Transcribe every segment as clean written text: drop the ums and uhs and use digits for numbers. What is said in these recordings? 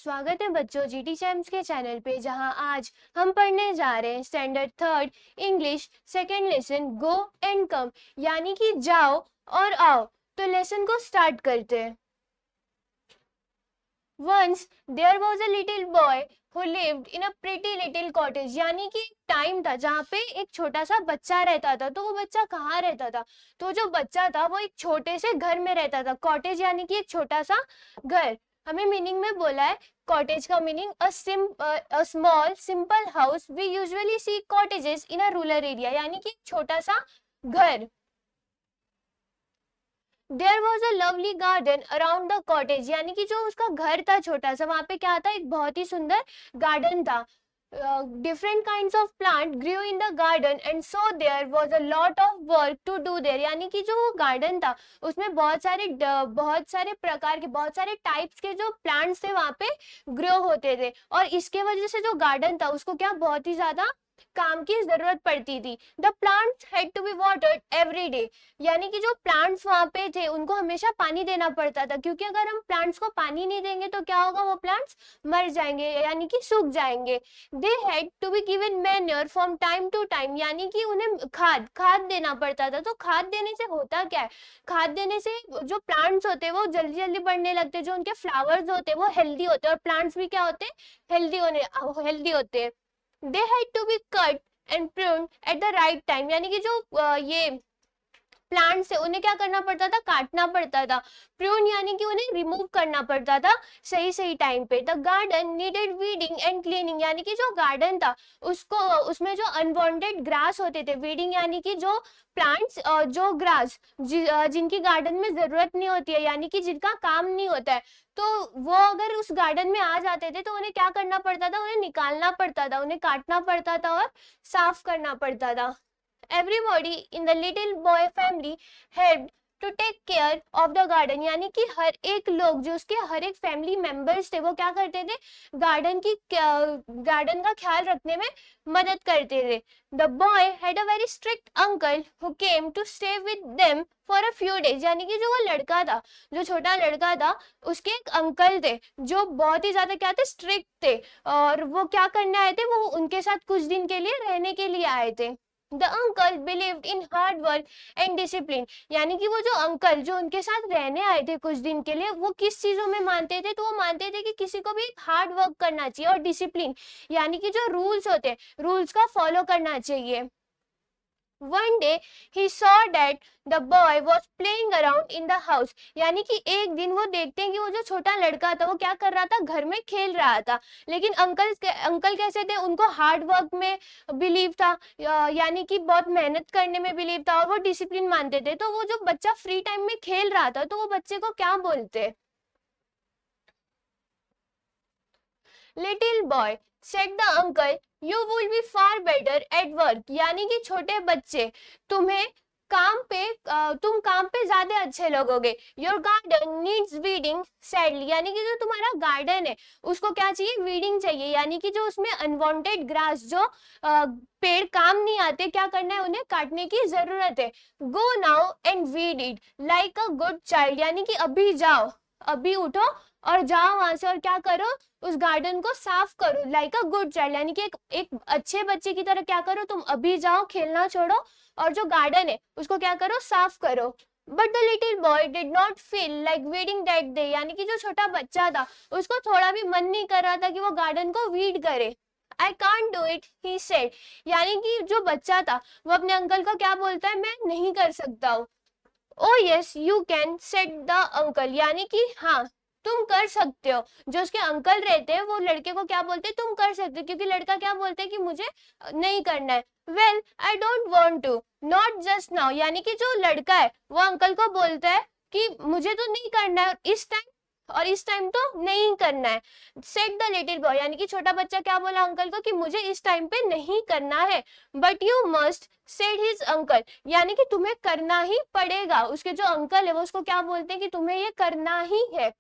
स्वागत है बच्चों जीटी चैम्प्स के चैनल पे, जहां आज हम पढ़ने जा रहे हैं standard third English second lesson go and come, यानी कि जाओ और आओ। तो लेसन को स्टार्ट करते हैं। Once there was a little boy who lived in a pretty little cottage, यानी कि टाइम था जहाँ पे एक छोटा सा बच्चा रहता था। तो वो बच्चा कहाँ रहता था? तो जो बच्चा था वो एक छोटे से घर में रहता था। कॉटेज यानी कि एक छोटा सा घर। हमें मीनिंग में बोला है कॉटेज का meaning a small simple house. We usually see cottages in a rural area, यानी कि छोटा सा घर। There was a lovely garden around the cottage, यानी कि जो उसका घर था छोटा सा, वहां पे क्या था? एक बहुत ही सुंदर गार्डन था। Different kinds of plant grew in the garden and so there was a lot of work to do there, यानी कि जो वो गार्डन था उसमें बहुत सारे प्रकार के, बहुत सारे टाइप्स के जो प्लांट्स थे वहां पे ग्रो होते थे। और इसके वजह से जो गार्डन था उसको क्या बहुत ही ज्यादा काम की जरूरत पड़ती थी। The plants had to be watered every day, यानी कि जो प्लांट्स वहां पे थे उनको हमेशा पानी देना पड़ता था, क्योंकि अगर हम प्लांट्स को पानी नहीं देंगे तो क्या होगा? वो प्लांट्स मर जाएंगे, यानी कि सूख जाएंगे। They had to be given manure from time to time, यानी कि उन्हें खाद देना पड़ता था। तो खाद देने से होता क्या है? खाद देने से जो प्लांट्स होते हैं वो जल्दी जल्दी बढ़ने लगते हैं, जो उनके फ्लावर्स होते हैं वो हेल्दी होते हैं, और प्लांट्स भी क्या होते हैं? हेल्दी होते हैं। They had to be cut and prune at the right time, यानी कि जो ये प्लांट्स है उन्हें क्या करना पड़ता था? काटना पड़ता था। प्रून यानी कि उन्हें रिमूव करना पड़ता था सही सही टाइम पे। The garden needed weeding and cleaning, यानी कि जो गार्डन था उसको, उसमें जो अनवांटेड ग्रास होते थे, वीडिंग यानी कि जो प्लांट्स, जो ग्रास जिनकी गार्डन में जरूरत नहीं होती है, यानी कि जिनका काम नहीं होता है, तो वो अगर उस गार्डन में आ जाते थे तो उन्हें क्या करना पड़ता था? उन्हें निकालना पड़ता था, उन्हें काटना पड़ता था और साफ करना पड़ता था। Everybody in the little boy family had to take care of the garden, यानी कि हर एक लोग, जो उसके हर एक फैमिली मेंबर्स थे, वो क्या करते थे? गार्डन का ख्याल रखने में मदद करते थे। The boy had a very strict uncle who came to stay with them for a few days, यानी कि जो वो लड़का था, जो छोटा लड़का था, उसके एक अंकल थे जो बहुत ही ज्यादा क्या थे? स्ट्रिक्ट थे। और वो क्या करने आए थे? वो उनके साथ कुछ दिन के लिए रहने के लिए आए थे। The uncle believed in hard work and discipline, यानी कि वो जो अंकल जो उनके साथ रहने आए थे कुछ दिन के लिए, वो किस चीजों में मानते थे? तो वो मानते थे कि किसी को भी हार्ड वर्क करना चाहिए और डिसिप्लिन, यानी कि जो रूल्स होते हैं, रूल्स का फॉलो करना चाहिए। One day he saw that the boy was playing around in the house, यानी कि एक दिन वो देखते हैं कि वो जो छोटा लड़का था वो क्या कर रहा था? घर में खेल रहा था। लेकिन अंकल कैसे थे? उनको हार्ड वर्क में बिलीव था, यानी कि बहुत मेहनत करने में बिलीव था, और वो डिसिप्लिन मानते थे। तो वो जो बच्चा फ्री टाइम में खेल रहा था, तो वो बच्चे को क्या बोलते? Little boy said the uncle you will be far better at work, यानी कि छोटे बच्चे, तुम्हें तुम काम पे ज्यादा अच्छे लगोगे। Your garden needs weeding sadly, यानी कि जो तुम्हारा गार्डन है उसको क्या चाहिए? वीडिंग चाहिए, यानी कि जो उसमें अनवांटेड ग्रास, जो पेड़ काम नहीं आते, क्या करना है? उन्हें काटने की जरूरत है। Go now and weed it like a good child, यानी कि अभी जाओ, अभी उठो और जाओ वहां से और क्या करो? उस गार्डन को साफ करो। लाइक अ गुड चाइल्ड, यानी कि एक अच्छे बच्चे की तरह क्या करो? तुम अभी जाओ, खेलना छोड़ो और जो गार्डन है उसको क्या करो? साफ करो। But the little boy did not feel like weeding that day, यानी कि जो छोटा बच्चा था उसको थोड़ा भी मन नहीं कर रहा था कि वो गार्डन को वीड करे। I can't do it he said, यानी कि जो बच्चा था वो अपने अंकल को क्या बोलता है? मैं नहीं कर सकता हूँ। ओ yes you can said the uncle, यानी कि हाँ तुम कर सकते हो। जो उसके अंकल रहते हैं वो लड़के को क्या बोलते हैं? तुम कर सकते हो, क्योंकि लड़का क्या बोलते हैं कि मुझे नहीं करना है। Well I don't want to not just now, यानी कि जो लड़का है वो अंकल को बोलता है कि मुझे तो नहीं करना है इस टाइम तो नहीं करना है। सेड द लिटिल बॉय, यानी कि छोटा बच्चा क्या बोला अंकल को? कि मुझे इस टाइम पे नहीं करना है। But you must said his uncle, यानी कि तुम्हें करना ही पड़ेगा। उसके जो अंकल है वो उसको क्या बोलते हैं? कि तुम्हें ये करना ही है।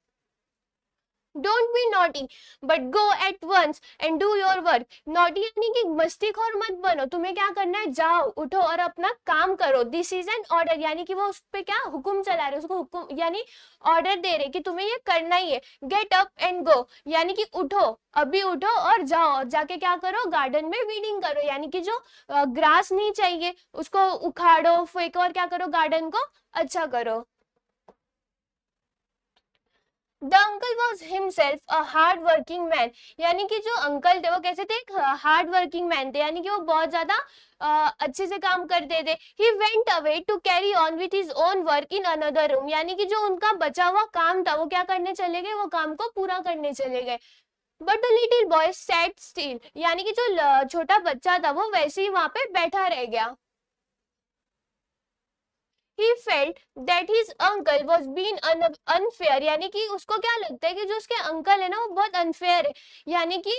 Don't be naughty but go at once and do your work. Naughty यानी कि मस्तीखोर मत बनो, तुम्हें क्या करना है, जाओ उठो और अपना काम करो। दिस इज एन ऑर्डर, यानी कि वो उस पे क्या हुक्म चला रहे, उसको हुक्म यानी ऑर्डर दे रहे कि तुम्हें ये करना ही है। गेट अप एंड गो यानी कि उठो, अभी उठो और जाओ, जाके क्या करो, गार्डन में वीडिंग करो, यानी कि जो ग्रास नहीं चाहिए उसको उखाड़ो, फेंको और क्या करो, गार्डन को अच्छा करो। The uncle was himself a hard working man, यानी कि जो अंकल थे वो कैसे थे, एक हार्ड वर्किंग मैन थे, यानी कि वो बहुत ज्यादा अच्छे से काम करते थे। He went away to carry on with his own work in another room, यानी कि जो उनका बचा हुआ काम था वो क्या करने चले गए, वो काम को पूरा करने चले गए। But the little boy sat still, यानी कि जो छोटा बच्चा था वो वैसे ही वहां पे बैठा रह गया। He felt that his uncle was being unfair, यानी कि उसको क्या लगता है कि जो उसके अंकल है ना वो बहुत अनफेयर है, यानी कि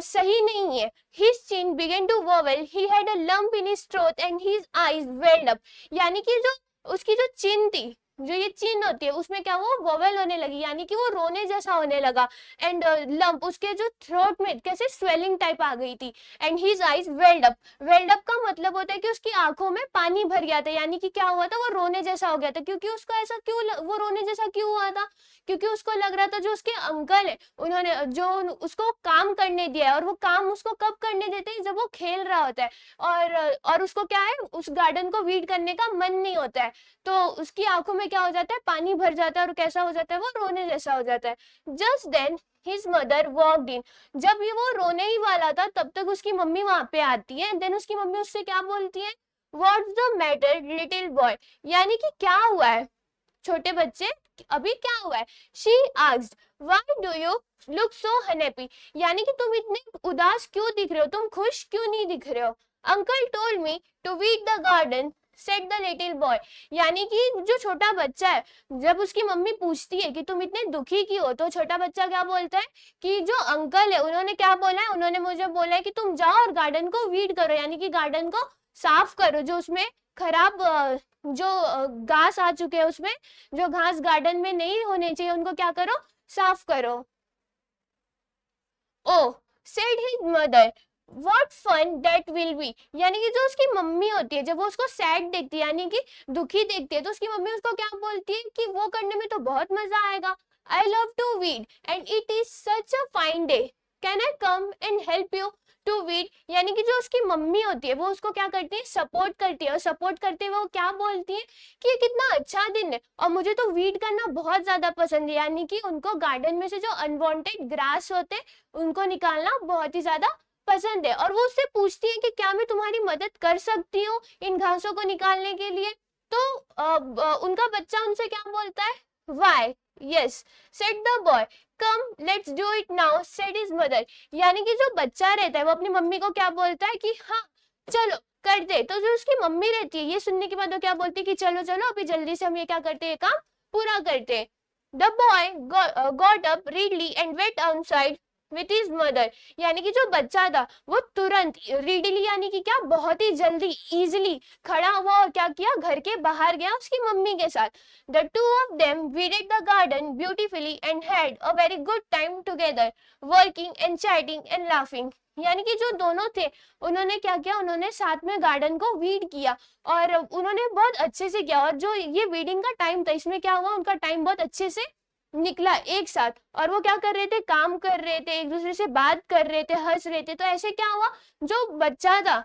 सही नहीं है। His chin began to wobble, he had a lump in his throat and his eyes welled up, यानी कि जो उसकी जो चिन थी, जो ये चिन होती है उसमें क्या वो वोवेल होने लगी, यानी कि वो रोने जैसा होने लगा। एंड लंप, उसके जो थ्रोट में कैसे स्वेलिंग टाइप आ गई थी। And his eyes weld up, weld up का मतलब होता है कि उसकी आंखों में पानी भर गया था, यानी कि क्या हुआ था, वो रोने जैसा हो गया था। क्योंकि उसको ऐसा क्यों, वो रोने जैसा क्यों हुआ था, क्योंकि उसको लग रहा था जो उसके अंकल है उन्होंने जो उसको काम करने दिया है, और वो काम उसको कब करने देते हैं, जब वो खेल रहा होता है, और उसको क्या है, उस गार्डन को वीड करने का मन नहीं होता है, तो उसकी आंखों में क्या हो जाता है, पानी भर जाता है, और कैसा हो जाता है, वो रोने जैसा हो जाता है। Just then his mother walked in, जब ये वो रोने ही वाला था तब तक उसकी मम्मी वहां पे आती है। देन उसकी मम्मी उससे क्या बोलती है, what's the matter little boy, यानी कि क्या हुआ है छोटे बच्चे, अभी क्या हुआ है। She asked why do you look so unhappy, यानी कि तुम इतने उदास क्यों दिख रहे हो, तुम खुश क्यों नहीं दिख रहे हो। Uncle told me to weed the garden said the little boy, यानी कि जो छोटा बच्चा है, जब उसकी मम्मी पूछती है कि तुम इतने दुखी क्यों हो, तो छोटा बच्चा क्या बोलता है कि जो अंकल है उन्होंने क्या बोला है, उन्होंने मुझे बोला है कि तुम जाओ और गार्डन को वीड करो, यानी कि गार्डन को साफ करो, जो उसमें खराब जो घास आ चुके हैं, उसमें जो घास गार्डन में नहीं होने चाहिए उनको क्या करो, साफ करो। Oh said his mother what fun that will be, यानी कि जो उसकी मम्मी होती है जब वो उसको सैड देखती है, यानी कि दुखी देखती है, तो उसकी मम्मी उसको क्या बोलती है कि वो करने में तो बहुत मजा आएगा। I love to weed and it is such a fine day, can I come and help you to weed, यानी कि जो उसकी मम्मी होती है वो उसको क्या करती है, सपोर्ट करती है, और सपोर्ट करते हुए वो क्या बोलती है कि ये कितना अच्छा दिन है और मुझे तो वीड करना बहुत ज्यादा पसंद है, यानी कि उनको गार्डन में से जो अनवांटेड ग्रास होते हैं उनको निकालना बहुत ही ज्यादा पसंद है। और वो उससे पूछती है कि क्या मैं तुम्हारी मदद कर सकती हूँ इन घासों को निकालने के लिए, तो उनका बच्चा उनसे क्या बोलता है, why yes said the boy come let's do it now said his mother, यानी कि जो बच्चा रहता है वो अपनी मम्मी को क्या बोलता है कि हाँ चलो कर दे, तो जो उसकी मम्मी रहती है ये सुनने के बाद वो क्या बोलती है कि चलो चलो अभी जल्दी से हम ये क्या करते हैं, काम पूरा करते। The boy got up readily and wait outside with his mother, यानी कि जो बच्चा था वो तुरंत रीडली यानी कि क्या बहुत ही जल्दी इजिली खड़ा हुआ और क्या किया, घर के बाहर गया उसकी मम्मी के साथ। The two of them weeded the garden beautifully and had a very good time together working and chatting and laughing, यानी कि जो दोनों थे उन्होंने क्या किया, उन्होंने साथ में गार्डन को वीड किया और उन्होंने बहुत अच्छे से किया, और जो ये वीडिंग का टाइम था इसमें क्या हुआ, उनका टाइम बहुत अच्छे से निकला एक साथ, और वो क्या कर रहे थे, काम कर रहे थे, एक दूसरे से बात कर रहे थे, हंस रहे थे। तो ऐसे क्या हुआ, जो बच्चा था,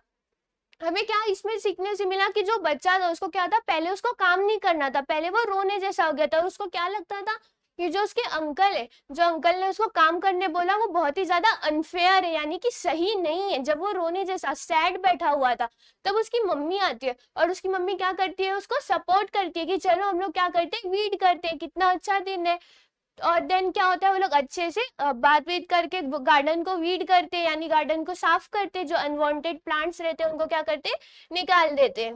हमें क्या इसमें सीखने से मिला कि जो बच्चा था उसको क्या था, पहले उसको काम नहीं करना था, पहले वो रोने जैसा हो गया था, और उसको क्या लगता था कि जो उसके अंकल है, जो अंकल ने उसको काम करने बोला वो बहुत ही ज्यादा अनफेयर है, यानी कि सही नहीं है। जब वो रोने जैसा सैड बैठा हुआ था तब उसकी मम्मी आती है और उसकी मम्मी क्या करती है, उसको सपोर्ट करती है कि चलो हम लोग क्या करते हैं, वीड करते हैं, कितना अच्छा दिन है। और देन क्या होता है, वो लोग अच्छे से बात वीत करके गार्डन को वीड करते हैं, यानी गार्डन को साफ करते हैं, जो अनवांटेड प्लांट्स रहते हैं उनको क्या करते हैं, निकाल देते हैं।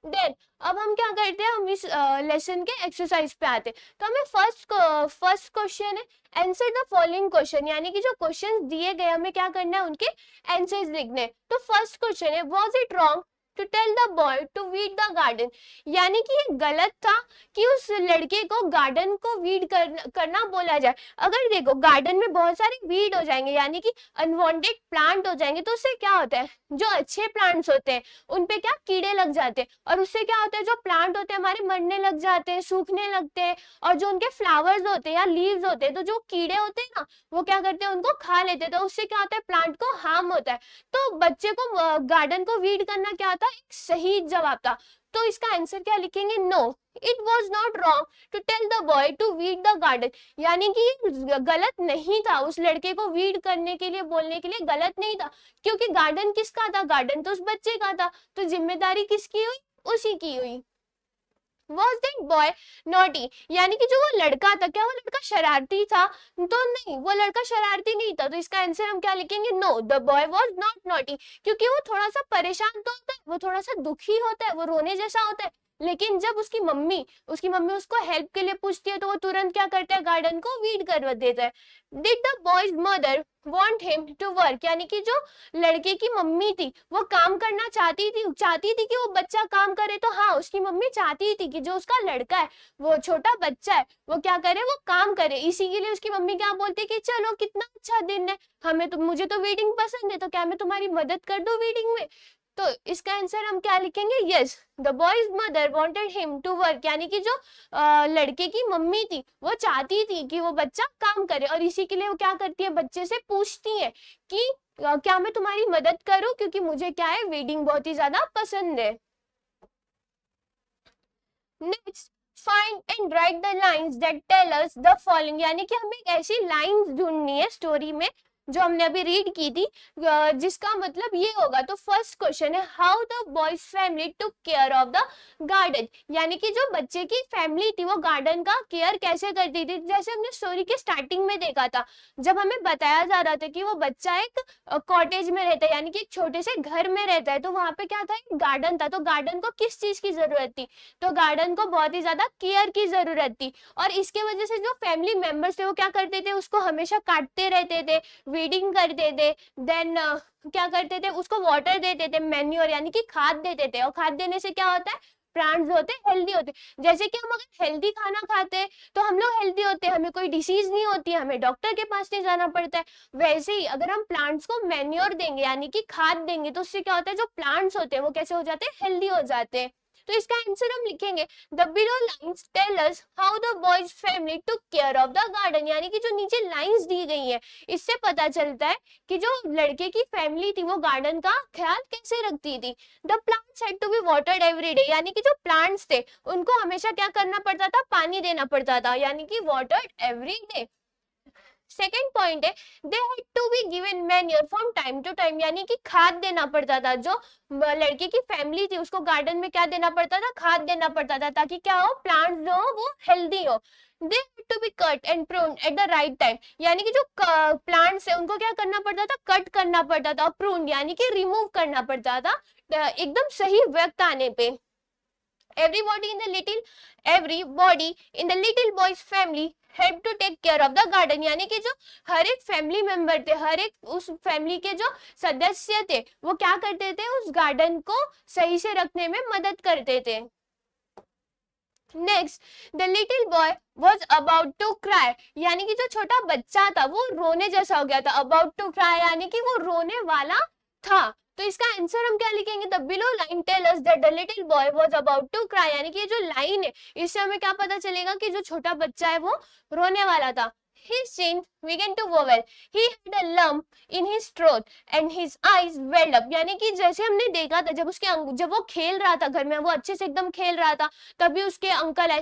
देन अब हम क्या करते हैं, हम इस लेसन के एक्सरसाइज पे आते हैं। तो हमें फर्स्ट क्वेश्चन है आंसर द फॉलोइंग क्वेश्चन, यानी कि जो क्वेश्चन दिए गए हमें क्या करना है, उनके आंसर्स लिखने हैं। तो फर्स्ट क्वेश्चन है was it wrong to tell the boy to weed the garden. यानी कि ये गलत था कि उस लड़के को गार्डन को वीड करना बोला जाए। अगर देखो गार्डन में बहुत सारे वीड हो जाएंगे यानी कि अनवांटेड प्लांट हो जाएंगे तो उससे क्या होता है, जो अच्छे प्लांट्स होते हैं उन पे क्या कीड़े लग जाते हैं, और उससे क्या होता है जो प्लांट होते हैं हमारे मरने लग जाते हैं, सूखने लगते हैं, और जो उनके फ्लावर्स होते हैं या लीव्स होते हैं तो जो कीड़े होते हैं ना वो क्या करते हैं उनको खा लेते हैं, तो उससे क्या होता है प्लांट को हार्म होता है। तो बच्चे को गार्डन को वीड करना क्या था, एक सही जवाब था। तो इसका आंसर क्या लिखेंगे, no, it was not wrong to tell the boy to weed the garden. यानी कि गलत नहीं था, उस लड़के को वीड करने के लिए बोलने के लिए गलत नहीं था, क्योंकि गार्डन किसका था, गार्डन तो उस बच्चे का था, तो जिम्मेदारी किसकी हुई, उसी की हुई। Was that boy naughty? यानी कि जो वो लड़का था क्या वो लड़का शरारती था, तो नहीं, वो लड़का शरारती नहीं था। तो इसका आंसर हम क्या लिखेंगे, no, the boy was not naughty, क्योंकि वो थोड़ा सा परेशान तो होता है, वो थोड़ा सा दुखी होता है, वो रोने जैसा होता है, लेकिन जब उसकी मम्मी उसको हेल्प के लिए पूछती है तो वो तुरंत क्या करता है, गार्डन को वीड कर देता है। Did the boy's mother want him to work? यानी कि जो लड़के की मम्मी थी वो काम करना चाहती थी कि वो बच्चा काम करे, तो हाँ उसकी मम्मी चाहती थी कि जो उसका लड़का है, वो छोटा बच्चा है, वो क्या करे, वो काम करे। इसी के लिए उसकी मम्मी क्या बोलती है कि चलो कितना अच्छा दिन है, मुझे तो वीडिंग पसंद है, तो क्या मैं तुम्हारी मदद कर दूं वीडिंग में। तो इसका आंसर हम क्या लिखेंगे, yes, the boy's mother wanted him to work. यानी कि जो लड़के की मम्मी थी वो चाहती थी कि वो बच्चा काम करे, और इसी के लिए वो क्या करती है, बच्चे से पूछती है कि क्या मैं तुम्हारी मदद करूं, क्योंकि मुझे क्या है, वीडिंग बहुत ही ज्यादा पसंद है। Next, find and write the lines that tell us the following. यानी कि हमें एक ऐसी लाइंस ढूंढनी है स्टोरी में जो हमने अभी रीड की थी, जिसका मतलब ये होगा। तो फर्स्ट क्वेश्चन है, how the boy's family took care of the garden. यानी कि जो बच्चे की फैमिली थी वो गार्डन का केयर कैसे करती थी। जैसे हमने स्टोरी के स्टार्टिंग में देखा था, जब हमें बताया जा रहा था कि वो बच्चा एक कॉटेज में रहता है, यानी कि एक छोटे से घर में रहता है, तो वहां पे क्या था, एक गार्डन था। तो गार्डन को किस चीज की जरूरत थी, तो गार्डन को बहुत ही ज्यादा केयर की जरूरत थी, और इसके वजह से जो फैमिली मेंबर्स थे वो क्या करते थे, उसको हमेशा काटते रहते थे, वीडिंग करते थे, देन क्या करते थे, उसको वाटर देते थे, मैन्योर यानी कि खाद देते थे, और खाद देने से क्या होता है, प्लांट्स होते हैं हेल्दी होते हैं। जैसे कि हम अगर हेल्दी खाना खाते हैं तो हम लोग हेल्दी होते हैं, हमें कोई डिसीज नहीं होती है, हमें डॉक्टर के पास नहीं जाना पड़ता है। वैसे ही अगर हम प्लांट्स को मैन्योर देंगे यानी कि खाद देंगे तो उससे क्या होता है, जो प्लांट्स होते हैं वो कैसे हो जाते हैं, हेल्दी हो जाते हैं। तो इसका आंसर हम लिखेंगे, the below lines tell us how the boy's family took care of the garden. यानी कि जो नीचे लाइंस दी गई है इससे पता चलता है कि जो लड़के की फैमिली थी वो गार्डन का ख्याल कैसे रखती थी। The plants had to be watered every day. यानी कि जो प्लांट्स थे उनको हमेशा क्या करना पड़ता था, पानी देना पड़ता था, यानी कि watered every day. Second point है, they had to be given manure from time to time. यानी कि खाद देना पड़ता था, जो लड़के की फैमिली थी उसको गार्डन में क्या देना पड़ता था, खाद देना पड़ता था, ताकि क्या हो, प्लांट्स जो हो वो हेल्दी हो। They had to be cut and prune at the right time. यानी कि जो प्लांट्स है उनको क्या करना पड़ता था, कट करना पड़ता था, प्रून यानी कि रिमूव करना पड़ता था एकदम सही वक्त आने पे। everybody in the little boy's family help to take care of the garden। यानी कि जो हर एक फैमिली मेंबर थे, हर एक उस फैमिली के जो सदस्य थे वो क्या करते थे, उस गार्डन को सही से रखने में मदद करते थे। Next, the little boy was about to cry. यानी कि जो छोटा बच्चा था वो रोने जैसा हो गया था, अबाउट टू क्राई यानी कि वो रोने वाला था। तो इसका आंसर हम क्या लिखेंगे, the below line tell us that the little boy was about to cry. यानी कि ये जो लाइन है इससे हमें क्या पता चलेगा कि जो छोटा बच्चा है वो रोने वाला था। His chin began to wobble. He had a lump in his throat and his eyes welled up। यानी कि जैसे हमने देखा था जब वो खेल रहा था घर में, वो अच्छे से एकदम खेल रहा था, तभी उसके अंकल है,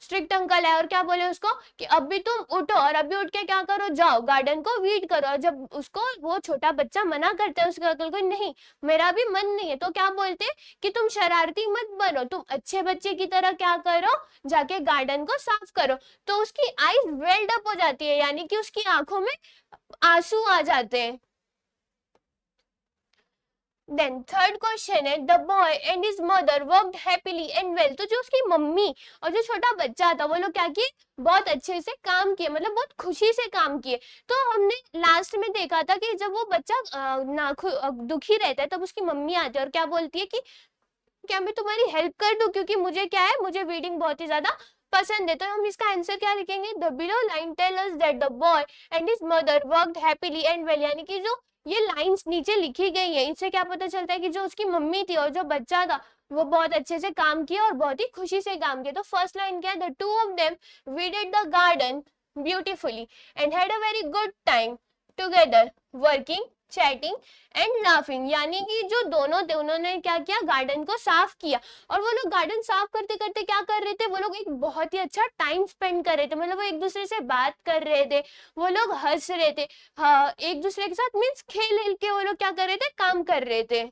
स्ट्रिक्ट अंकल है, और क्या बोले उसको कि अभी तुम उठो और अभी उठ के क्या करो, जाओ गार्डन को वीड करो। और जब उसको वो छोटा बच्चा मना करता है उसके अंकल को, नहीं मेरा भी मन नहीं है, तो क्या बोलते हैं कि तुम शरारती मत बनो, तुम अच्छे बच्चे की तरह क्या करो, जाके गार्डन को साफ करो। तो उसकी आईज वेल्ड अप हो जाती है, यानी कि उसकी आंखों में आंसू आ जाते हैं। देन थर्ड क्वेश्चन है, the boy and his mother worked happily and well. तो जो उसकी मम्मी और जो छोटा बच्चा था वो लोग क्या किए, बहुत अच्छे से काम किए, मतलब बहुत खुशी से काम किए। तो हमने लास्ट में देखा था कि जब वो बच्चा दुखी रहता है तब उसकी मम्मी आती है और क्या बोलती है कि क्या मैं तुम्हारी हेल्प कर दूं, क्योंकि मुझे क्या है, मुझे रीडिंग बहुत ही ज्यादा पसंद है। तो हम इसका आंसर क्या लिखेंगे, the below line tell us that the boy and his mother worked happily and well. यानी कि जो ये लाइंस नीचे लिखी गई है इससे क्या पता चलता है कि जो उसकी मम्मी थी और जो बच्चा था वो बहुत अच्छे से काम किया और बहुत ही खुशी से काम किया। तो फर्स्ट लाइन क्या है, the two of them weeded the garden beautifully and had a very good time together working chatting and laughing. यानी कि जो दोनों थे उन्होंने क्या किया, गार्डन को साफ किया। और वो लोग गार्डन साफ करते करते क्या कर रहे थे, वो लोग एक बहुत ही अच्छा टाइम स्पेंड कर रहे थे, मतलब वो एक दूसरे से बात कर रहे थे, वो लोग हंस रहे थे, हाँ एक दूसरे के साथ मीन्स खेल खेल के वो लोग क्या कर रहे थे, काम कर रहे थे।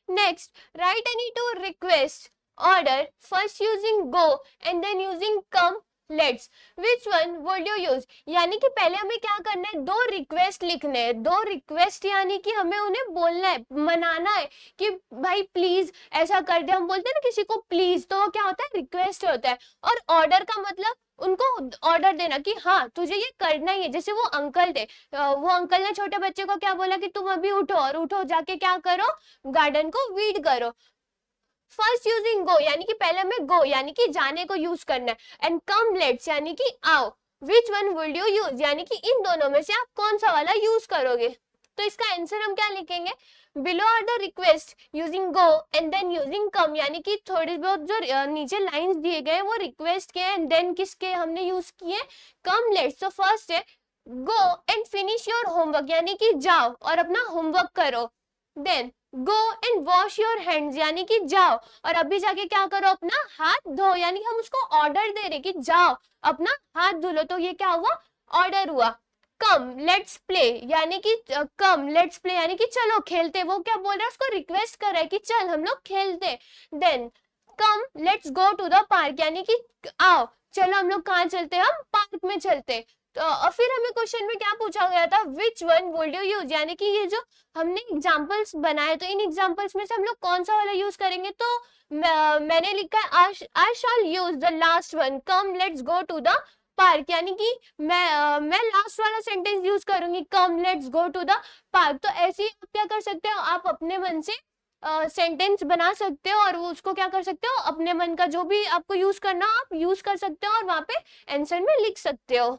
Next, right any two request order first using go and then using come let's, which one would you use. यानी कि पहले हमें क्या करना है, दो रिक्वेस्ट लिखने हैं, दो रिक्वेस्ट यानी कि हमें उन्हें बोलना है, मनाना है कि भाई प्लीज ऐसा कर दे। हम बोलते हैं ना किसी को प्लीज, तो वो क्या होता है, रिक्वेस्ट होता है। और ऑर्डर का मतलब उनको ऑर्डर देना कि हाँ तुझे ये करना ही है। जैसे वो अंकल थे, वो अंकल ने छोटे बच्चे को क्या बोला कि तुम अभी उठो और उठो जाके क्या करो, गार्डन को वीड करो। फर्स्ट यूजिंग गो यानी कि पहले हमें गो यानी कि जाने को यूज करना है, एंड कम लेट्स यानी कि आओ। Which one will you use यानी कि इन दोनों में से आप कौन सा वाला यूज करोगे। तो इसका आंसर हम क्या लिखेंगे, below are the request using go and then using come. यानी कि थोड़ी बहुत जो नीचे लाइंस दिए गए वो रिक्वेस्ट के एंड देन किसके हमने यूज किए, कम लेट्स। तो फर्स्ट है go and finish your homework यानी कि जाओ और अपना होमवर्क करो। Then go and wash your hands यानी कि जाओ और अभी जाके क्या करो, अपना हाथ धो। यानी हम उसको ऑर्डर दे रहे कि जाओ अपना हाथ धो लो, तो ये क्या हुआ, ऑर्डर हुआ। कम लेट्स प्ले यानी कि कम लेट्स प्ले यानी कि चलो खेलते। वो क्या बोल रहा है, उसको रिक्वेस्ट कर रहा है कि चल हम लोग खेलते। Then come let's go to the park यानी कि आओ चलो हम लोग कहाँ चलते, हम पार्क में चलते। तो और फिर हमें क्वेश्चन में क्या पूछा गया था, which one would you use. यानी कि ये जो हमने एग्जाम्पल्स बनाए तो इन एग्जाम्पल्स में से हम लोग कौन सा वाला यूज करेंगे। तो मैंने लिखा है I shall use the last one, come let's go to the park. यानी कि मैं लास्ट वाला सेंटेंस यूज करूंगी, come let's go to the park. तो ऐसे ही आप क्या कर सकते हो, आप अपने मन से सेंटेंस बना सकते हो और वो उसको क्या कर सकते हो, अपने मन का जो भी आपको यूज करना आप यूज कर सकते हो और वहां पे आंसर में लिख सकते हो।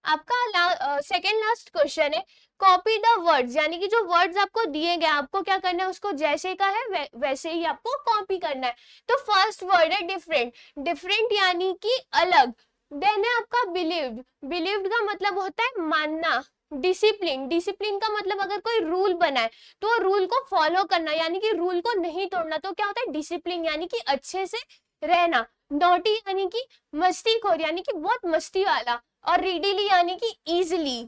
आपका सेकेंड लास्ट क्वेश्चन है, कॉपी द वर्ड्स। यानी कि जो वर्ड्स आपको दिए गए आपको क्या करना है, उसको जैसे का है वैसे ही आपको कॉपी करना है। तो फर्स्ट वर्ड है डिफरेंट, डिफरेंट यानी कि अलग। देन है आपका बिलीव्ड, बिलीव्ड का मतलब होता है मानना। डिसिप्लिन, डिसिप्लिन का मतलब अगर कोई रूल बनाए तो रूल को फॉलो करना यानी कि रूल को नहीं तोड़ना, तो क्या होता है डिसिप्लिन यानी कि अच्छे से रहना। नॉटी यानी कि मस्तीखोर यानी कि बहुत मस्ती वाला। और रीडीली यानी कि इजिली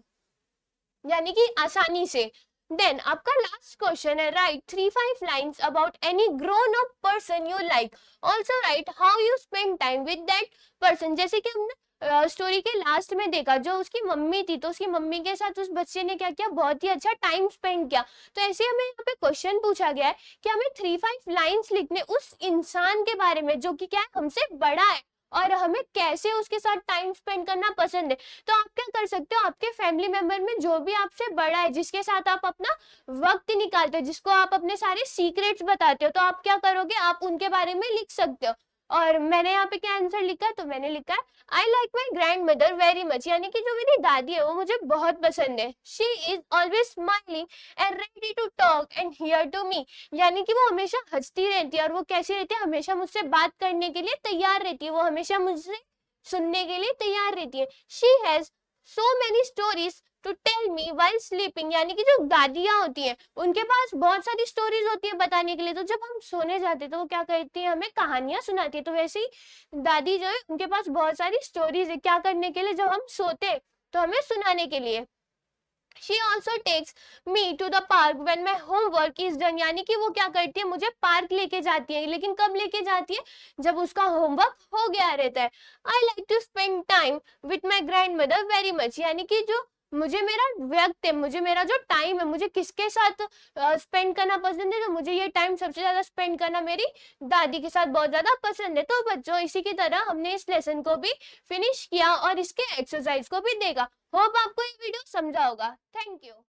यानी कि आसानी से। देन आपका लास्ट क्वेश्चन है, right 3-5 lines about any grown up person you like, also right how you spend time with that person. जैसे कि हमने स्टोरी के लास्ट में देखा, जो उसकी मम्मी थी तो उसकी मम्मी के साथ उस बच्चे ने क्या किया, बहुत ही अच्छा टाइम स्पेंड किया। तो ऐसे हमें यहाँ पे क्वेश्चन पूछा गया है कि हमें 3-5 लाइन्स लिखने उस इंसान के बारे में जो कि क्या है, हमसे बड़ा है और हमें कैसे उसके साथ टाइम स्पेंड करना पसंद है। तो आप क्या कर सकते हो, आपके फैमिली मेंबर में जो भी आपसे बड़ा है, जिसके साथ आप अपना वक्त निकालते हो, जिसको आप अपने सारे सीक्रेट्स बताते हो, तो आप क्या करोगे, आप उनके बारे में लिख सकते हो। और मैंने यहाँ पे क्या आंसर लिखा है, तो मैंने लिखा है I like my grand mother very much. यानी कि जो मेरी दादी है वो मुझे बहुत पसंद है। She is always smiling and ready to talk and hear to me. यानी कि वो हमेशा हंसती रहती है और वो कैसी रहती है, हमेशा मुझसे बात करने के लिए तैयार रहती है, वो हमेशा मुझसे सुनने के लिए तैयार रहती है। She has so many stories to tell me while sleeping. यानी कि जो दादियां होती हैं उनके पास बहुत सारी स्टोरीज होती है बताने के लिए, तो जब हम सोने जाते हैं तो वो क्या करती है, हमें कहानियां सुनाती है। तो वैसे ही दादी जो है उनके पास बहुत सारी स्टोरीज है, क्या करने के लिए, जब हम सोते तो हमें सुनाने के लिए। She also takes me to the park when my homework is done। यानी कि वो क्या करती है, मुझे पार्क लेके जाती है, लेकिन कब लेके जाती है, जब उसका होमवर्क हो गया रहता है। I like to spend time with my grandmother very much। यानी कि जो मुझे मेरा वक्त है, मुझे मेरा जो टाइम है, मुझे किसके साथ स्पेंड करना पसंद है, तो मुझे ये टाइम सबसे ज्यादा स्पेंड करना मेरी दादी के साथ बहुत ज्यादा पसंद है। तो बच्चों, इसी की तरह हमने इस लेसन को भी फिनिश किया और इसके एक्सरसाइज को भी देखा। होप आपको ये वीडियो समझा होगा। Thank you.